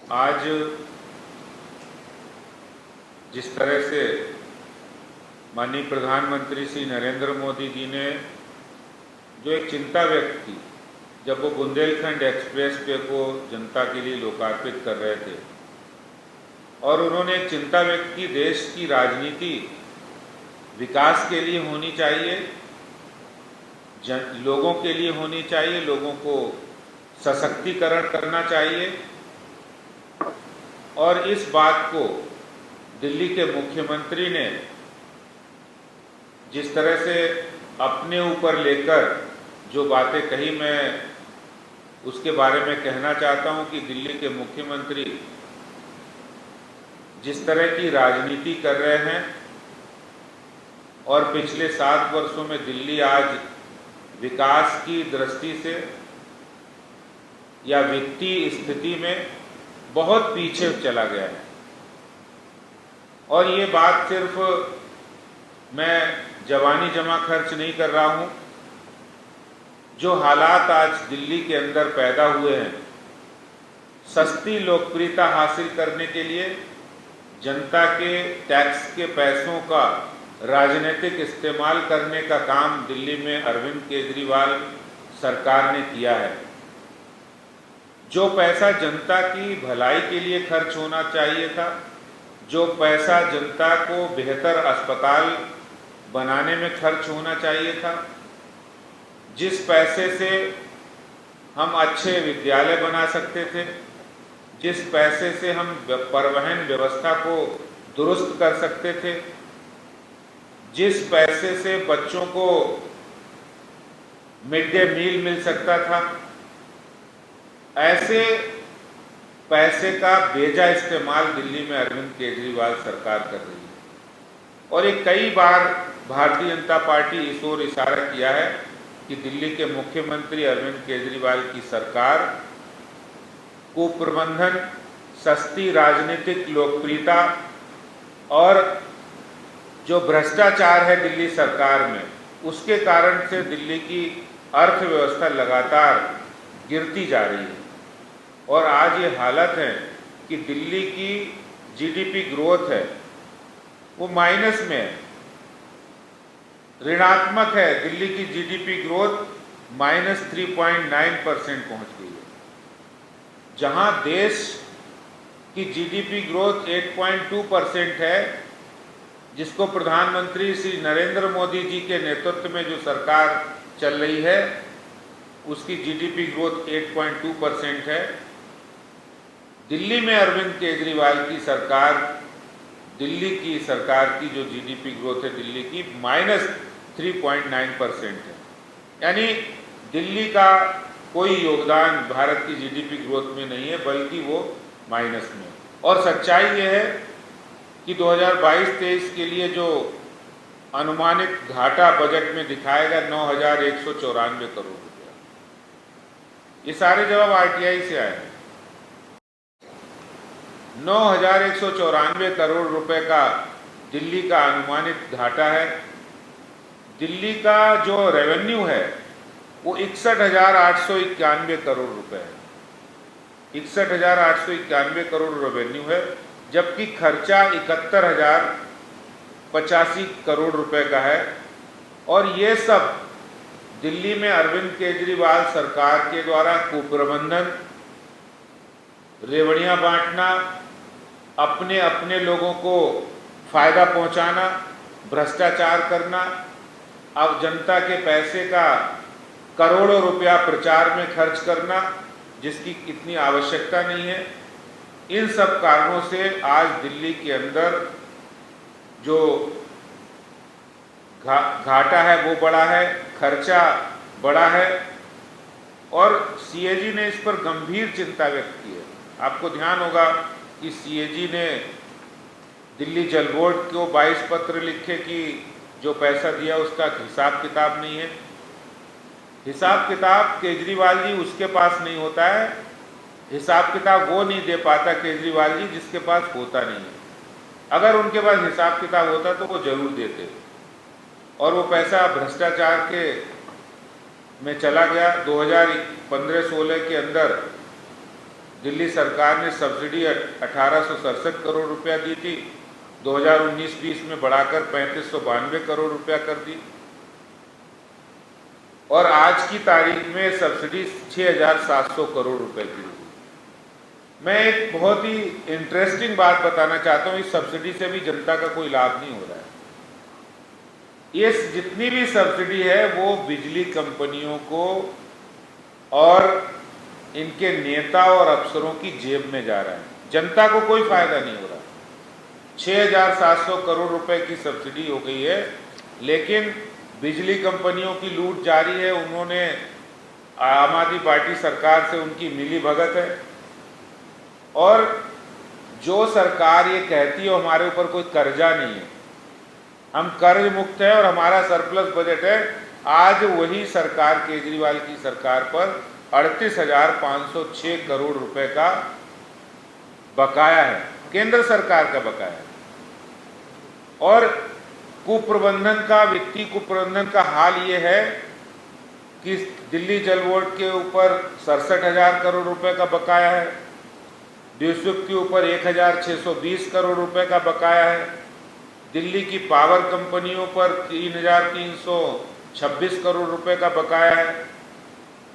आज जिस तरह से माननीय प्रधानमंत्री श्री नरेंद्र मोदी जी ने जो एक चिंता व्यक्त की जब वो बुंदेलखंड एक्सप्रेस वे को जनता के लिए लोकार्पित कर रहे थे, और उन्होंने एक चिंता व्यक्त की, देश की राजनीति विकास के लिए होनी चाहिए, लोगों के लिए होनी चाहिए, लोगों को सशक्तिकरण करना चाहिए। और इस बात को दिल्ली के मुख्यमंत्री ने जिस तरह से अपने ऊपर लेकर जो बातें कही, मैं उसके बारे में कहना चाहता हूं कि दिल्ली के मुख्यमंत्री जिस तरह की राजनीति कर रहे हैं और पिछले 7 वर्षों में दिल्ली आज विकास की दृष्टि से या वित्तीय स्थिति में बहुत पीछे चला गया है। और ये बात सिर्फ मैं जवानी जमा खर्च नहीं कर रहा हूं, जो हालात आज दिल्ली के अंदर पैदा हुए हैं, सस्ती लोकप्रियता हासिल करने के लिए जनता के टैक्स के पैसों का राजनीतिक इस्तेमाल करने का काम दिल्ली में अरविंद केजरीवाल सरकार ने किया है। जो पैसा जनता की भलाई के लिए खर्च होना चाहिए था, जो पैसा जनता को बेहतर अस्पताल बनाने में खर्च होना चाहिए था, जिस पैसे से हम अच्छे विद्यालय बना सकते थे, जिस पैसे से हम परिवहन व्यवस्था को दुरुस्त कर सकते थे, जिस पैसे से बच्चों को मिड डे मील मिल सकता था, ऐसे पैसे का बेजा इस्तेमाल दिल्ली में अरविंद केजरीवाल सरकार कर रही है। और ये कई बार भारतीय जनता पार्टी इस ओर इशारा किया है कि दिल्ली के मुख्यमंत्री अरविंद केजरीवाल की सरकार कुप्रबंधन, सस्ती राजनीतिक लोकप्रियता और जो भ्रष्टाचार है दिल्ली सरकार में, उसके कारण से दिल्ली की अर्थव्यवस्था लगातार गिरती जा रही है। और आज ये हालत है कि दिल्ली की जीडीपी ग्रोथ है वो माइनस में है, ऋणात्मक है। दिल्ली की जीडीपी ग्रोथ -3.9% पहुंच गई है, जहां देश की जीडीपी ग्रोथ 8.2% है, जिसको प्रधानमंत्री श्री नरेंद्र मोदी जी के नेतृत्व में जो सरकार चल रही है, उसकी जीडीपी ग्रोथ 8.2% है। दिल्ली में अरविंद केजरीवाल की सरकार, दिल्ली की सरकार की जो जीडीपी ग्रोथ है दिल्ली की -3.9% है। यानी दिल्ली का कोई योगदान भारत की जीडीपी ग्रोथ में नहीं है, बल्कि वो माइनस में। और सच्चाई ये है कि 2022-23 के लिए जो अनुमानित घाटा बजट में दिखाया गया 9,194 करोड़ रुपया, ये सारे जवाब आरटीआई से आए हैं। 9,194 करोड़ रुपए का दिल्ली का अनुमानित घाटा है। दिल्ली का जो रेवेन्यू है वो 61,891 करोड़ रुपए है, 61,891 करोड़ रेवेन्यू है, जबकि खर्चा 71,085 करोड़ रुपए का है। और ये सब दिल्ली में अरविंद केजरीवाल सरकार के द्वारा कुप्रबंधन, रेवड़ियां बांटना, अपने अपने लोगों को फायदा पहुंचाना, भ्रष्टाचार करना, अब जनता के पैसे का करोड़ों रुपया प्रचार में खर्च करना जिसकी इतनी आवश्यकता नहीं है, इन सब कारणों से आज दिल्ली के अंदर जो घाटा है वो बड़ा है, खर्चा बड़ा है। और सीएजी ने इस पर गंभीर चिंता व्यक्त की है। आपको ध्यान होगा कि सीएजी ने दिल्ली जल बोर्ड को 22 पत्र लिखे कि जो पैसा दिया उसका हिसाब किताब नहीं है। हिसाब किताब केजरीवाल जी उसके पास नहीं होता है, हिसाब किताब वो नहीं दे पाता केजरीवाल जी जिसके पास होता नहीं है। अगर उनके पास हिसाब किताब होता तो वो जरूर देते, और वो पैसा भ्रष्टाचार के में चला गया। 2015-16 के अंदर दिल्ली सरकार ने सब्सिडी 1867 करोड़ रुपया दी थी, 2019-20 में बढ़ाकर 3592 करोड़ रुपया कर दी और आज की तारीख में सब्सिडी 6700 करोड़ रुपए की। मैं एक बहुत ही इंटरेस्टिंग बात बताना चाहता हूँ, इस सब्सिडी से भी जनता का कोई लाभ नहीं हो रहा है। ये जितनी भी सब्सिडी है वो बिजली कंपनियों को और इनके नेता और अफसरों की जेब में जा रहा है, जनता को कोई फायदा नहीं हो रहा। 6700 करोड़ रुपए की सब्सिडी हो गई है, लेकिन बिजली कंपनियों की लूट जारी है। उन्होंने आम आदमी पार्टी सरकार से उनकी मिली भगत है और जो सरकार ये कहती है हमारे ऊपर कोई कर्जा नहीं है, हम कर्ज मुक्त है और हमारा सरप्लस बजट है, आज वही सरकार केजरीवाल की सरकार पर 38,506 करोड़ रुपए का बकाया है, केंद्र सरकार का बकाया है। और कुप्रबंधन का, वित्तीय कुप्रबंधन का हाल ये है कि दिल्ली जल बोर्ड के ऊपर 67,000 करोड़ रुपए का बकाया है, ड्यूसुक के ऊपर 1,620 करोड़ रुपए का बकाया है, दिल्ली की पावर कंपनियों पर 3,326 करोड़ रुपए का बकाया है,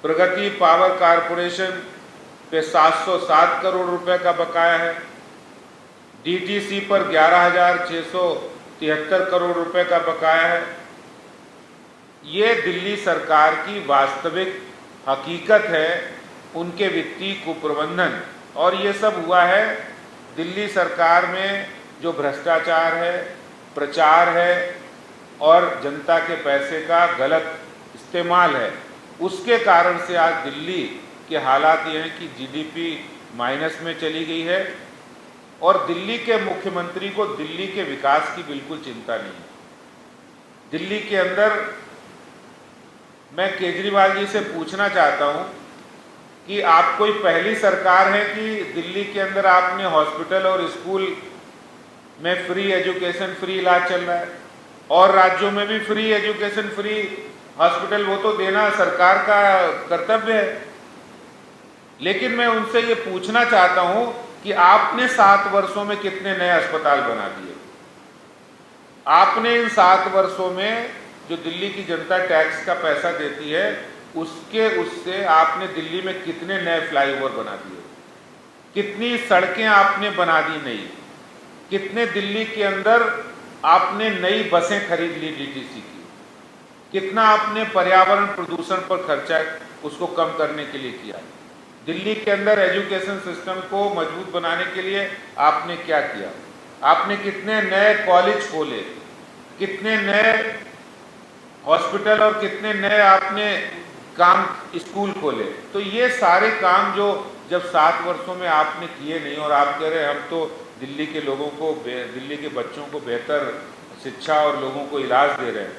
प्रगति पावर कारपोरेशन पे 707 करोड़ रुपए का बकाया है, डीटीसी पर 11,673 करोड़ रुपए का बकाया है। ये दिल्ली सरकार की वास्तविक हकीकत है, उनके वित्तीय कुप्रबंधन। और ये सब हुआ है दिल्ली सरकार में जो भ्रष्टाचार है, प्रचार है और जनता के पैसे का गलत इस्तेमाल है, उसके कारण से आज दिल्ली के हालात ये हैं कि जीडीपी माइनस में चली गई है और दिल्ली के मुख्यमंत्री को दिल्ली के विकास की बिल्कुल चिंता नहीं है। दिल्ली के अंदर मैं केजरीवाल जी से पूछना चाहता हूं कि आप कोई पहली सरकार है कि दिल्ली के अंदर आपने हॉस्पिटल और स्कूल में फ्री एजुकेशन, फ्री इलाज चल रहा है और राज्यों में भी फ्री एजुकेशन, फ्री हॉस्पिटल, वो तो देना सरकार का कर्तव्य है। लेकिन मैं उनसे ये पूछना चाहता हूं कि आपने 7 वर्षों में कितने नए अस्पताल बना दिए? आपने इन 7 वर्षों में जो दिल्ली की जनता टैक्स का पैसा देती है उससे आपने दिल्ली में कितने नए फ्लाईओवर बना दिए, कितनी सड़कें आपने बना दी नई, कितने दिल्ली के अंदर आपने नई बसें खरीद ली डीटीसी की, कितना आपने पर्यावरण प्रदूषण पर खर्चा उसको कम करने के लिए किया। दिल्ली के अंदर एजुकेशन सिस्टम को मजबूत बनाने के लिए आपने क्या किया? आपने कितने नए कॉलेज खोले, कितने नए हॉस्पिटल और कितने नए आपने काम स्कूल खोले। तो ये सारे काम जो जब 7 वर्षों में आपने किए नहीं और आप कह रहे हम तो दिल्ली के लोगों को, दिल्ली के बच्चों को बेहतर शिक्षा और लोगों को इलाज दे रहे हैं,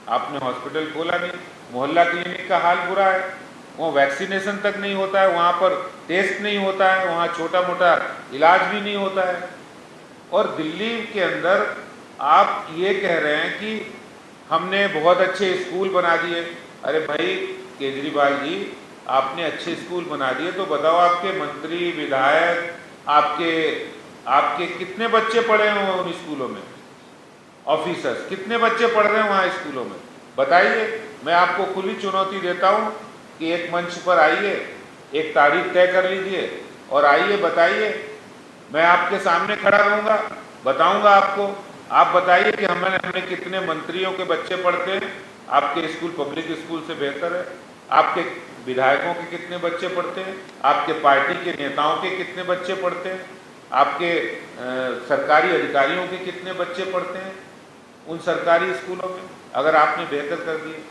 आपने हॉस्पिटल खोला नहीं। मोहल्ला क्लिनिक का हाल बुरा है, वहाँ वैक्सीनेशन तक नहीं होता है, वहाँ पर टेस्ट नहीं होता है, वहाँ छोटा मोटा इलाज भी नहीं होता है। और दिल्ली के अंदर आप ये कह रहे हैं कि हमने बहुत अच्छे स्कूल बना दिए। अरे भाई केजरीवाल जी, आपने अच्छे स्कूल बना दिए तो बताओ आपके मंत्री, विधायक, आपके कितने बच्चे पढ़े हैं उन स्कूलों में? ऑफिसर्स कितने बच्चे पढ़ रहे हैं वहाँ स्कूलों में? बताइए। मैं आपको खुली चुनौती देता हूँ कि एक मंच पर आइए, एक तारीख तय कर लीजिए और आइए बताइए। मैं आपके सामने खड़ा रहूँगा, बताऊँगा आपको। आप बताइए कि हमने कितने मंत्रियों के बच्चे पढ़ते हैं, आपके स्कूल पब्लिक स्कूल से बेहतर है। आपके विधायकों के कितने बच्चे पढ़ते हैं, आपके पार्टी के नेताओं के कितने बच्चे पढ़ते हैं, आपके सरकारी अधिकारियों के कितने बच्चे पढ़ते हैं उन सरकारी स्कूलों में, अगर आपने बेहतर कर दिए।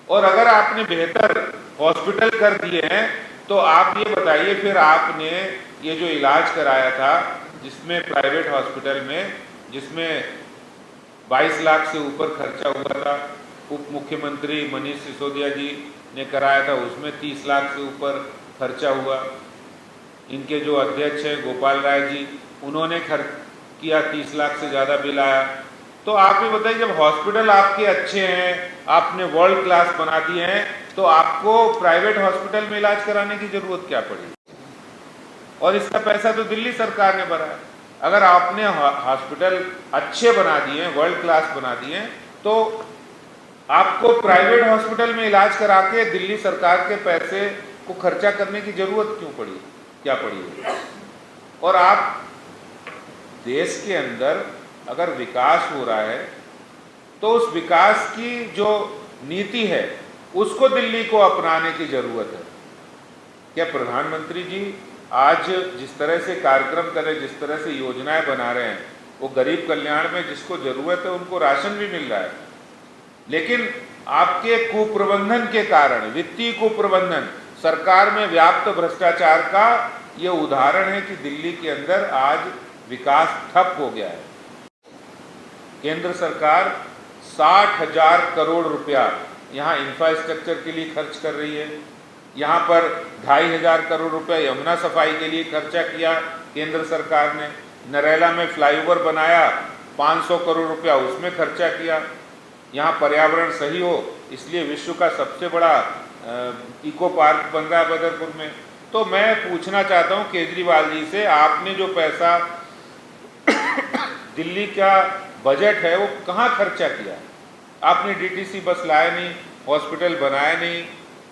और अगर आपने बेहतर हॉस्पिटल कर दिए हैं तो आप ये बताइए फिर आपने ये जो इलाज कराया था जिसमें प्राइवेट हॉस्पिटल में, जिसमें 22 लाख से ऊपर खर्चा हुआ था, उप मुख्यमंत्री मनीष सिसोदिया जी ने कराया था, उसमें 30 लाख से ऊपर खर्चा हुआ। इनके जो अध्यक्ष हैं गोपाल राय जी, उन्होंने खर्च किया, 30 लाख से ज़्यादा बिल आया। तो आप ये बताइए, जब हॉस्पिटल आपके अच्छे हैं, आपने वर्ल्ड क्लास बना दिए हैं, तो आपको प्राइवेट हॉस्पिटल में इलाज कराने की जरूरत क्या पड़ी? और इसका पैसा तो दिल्ली सरकार ने भरा है। अगर आपने हॉस्पिटल अच्छे बना दिए, वर्ल्ड क्लास बना दिए, तो आपको प्राइवेट हॉस्पिटल में इलाज करा के दिल्ली सरकार के पैसे को खर्चा करने की जरूरत क्यों पड़ी, क्या पड़ी है? और आप देश के अंदर अगर विकास हो रहा है तो उस विकास की जो नीति है उसको दिल्ली को अपनाने की जरूरत है। क्या प्रधानमंत्री जी आज जिस तरह से कार्यक्रम कर रहे हैं, जिस तरह से योजनाएं बना रहे हैं, वो गरीब कल्याण में जिसको जरूरत है उनको राशन भी मिल रहा है, लेकिन आपके कुप्रबंधन के कारण, वित्तीय कुप्रबंधन, सरकार में व्याप्त भ्रष्टाचार का ये उदाहरण है कि दिल्ली के अंदर आज विकास ठप हो गया है। केंद्र सरकार 60,000 करोड़ रुपया यहाँ इंफ्रास्ट्रक्चर के लिए खर्च कर रही है। यहाँ पर 2,500 करोड़ रुपया यमुना सफाई के लिए खर्चा किया केंद्र सरकार ने। नरेला में फ्लाईओवर बनाया, 500 करोड़ रुपया उसमें खर्चा किया। यहाँ पर्यावरण सही हो इसलिए विश्व का सबसे बड़ा इको पार्क बन रहा है बदरपुर में। तो मैं पूछना चाहता हूँ केजरीवाल जी से, आपने जो पैसा दिल्ली का बजट है वो कहाँ खर्चा किया? आपने डीटीसी बस लाया नहीं, हॉस्पिटल बनाया नहीं,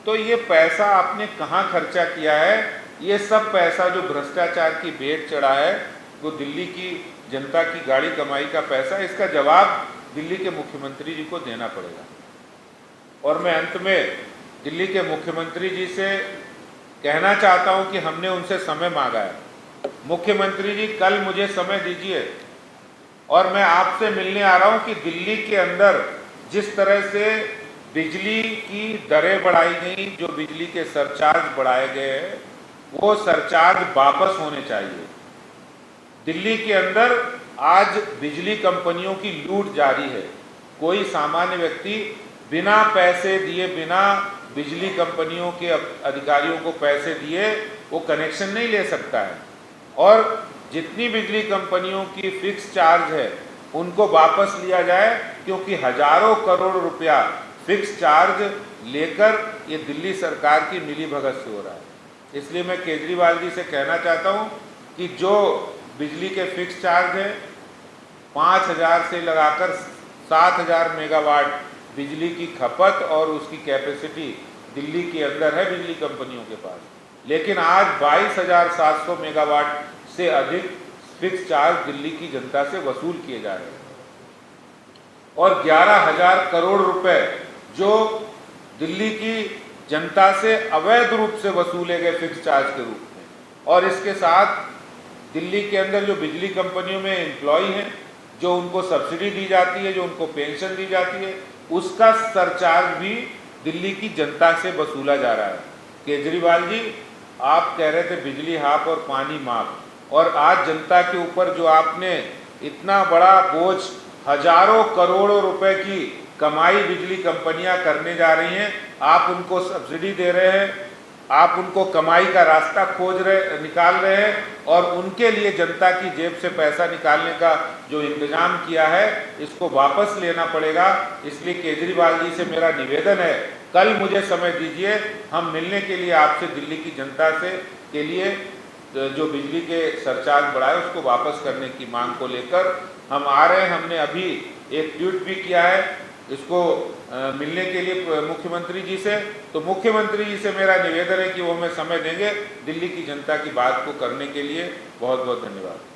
तो ये पैसा आपने कहाँ खर्चा किया है? ये सब पैसा जो भ्रष्टाचार की भेंट चढ़ा है वो दिल्ली की जनता की गाड़ी कमाई का पैसा, इसका जवाब दिल्ली के मुख्यमंत्री जी को देना पड़ेगा। और मैं अंत में दिल्ली के मुख्यमंत्री जी से कहना चाहता हूं कि हमने उनसे समय मांगा है। मुख्यमंत्री जी कल मुझे समय दीजिए और मैं आपसे मिलने आ रहा हूं कि दिल्ली के अंदर जिस तरह से बिजली की दरें बढ़ाई गई, जो बिजली के सरचार्ज बढ़ाए गए हैं, वो सरचार्ज वापस होने चाहिए। दिल्ली के अंदर आज बिजली कंपनियों की लूट जारी है। कोई सामान्य व्यक्ति बिना पैसे दिए, बिना बिजली कंपनियों के अधिकारियों को पैसे दिए वो कनेक्शन नहीं ले सकता है। और जितनी बिजली कंपनियों की फिक्स चार्ज है उनको वापस लिया जाए, क्योंकि हजारों करोड़ रुपया फिक्स चार्ज लेकर ये दिल्ली सरकार की मिलीभगत से हो रहा है। इसलिए मैं केजरीवाल जी से कहना चाहता हूँ कि जो बिजली के फिक्स चार्ज है 5,000 से लगाकर 7,000 मेगावाट बिजली की खपत और उसकी कैपेसिटी दिल्ली के अंदर है बिजली कंपनियों के पास, लेकिन आज 22,700 मेगावाट से अधिक फिक्स चार्ज दिल्ली की जनता से वसूल किए जा रहे हैं। और 11,000 करोड़ रुपए जो दिल्ली की जनता से अवैध रूप से वसूले गए फिक्स चार्ज के रूप में, और इसके साथ दिल्ली के अंदर जो बिजली कंपनियों में एम्प्लॉय हैं, जो उनको सब्सिडी दी जाती है, जो उनको पेंशन दी जाती है, उसका सरचार्ज भी दिल्ली की जनता से वसूला जा रहा है। केजरीवाल जी, आप कह रहे थे बिजली हाफ और पानी माफ, और आज जनता के ऊपर जो आपने इतना बड़ा बोझ, हजारों करोड़ों रुपए की कमाई बिजली कंपनियां करने जा रही हैं, आप उनको सब्सिडी दे रहे हैं, आप उनको कमाई का रास्ता निकाल रहे हैं, और उनके लिए जनता की जेब से पैसा निकालने का जो इंतजाम किया है इसको वापस लेना पड़ेगा। इसलिए केजरीवाल जी से मेरा निवेदन है, कल मुझे समय दीजिए, हम मिलने के लिए आपसे दिल्ली की जनता से के लिए जो बिजली के सरचार्ज बढ़ाए उसको वापस करने की मांग को लेकर हम आ रहे हैं। हमने अभी एक ट्वीट भी किया है इसको मिलने के लिए मुख्यमंत्री जी से। तो मुख्यमंत्री जी से मेरा निवेदन है कि वो हमें समय देंगे दिल्ली की जनता की बात को करने के लिए। बहुत बहुत धन्यवाद।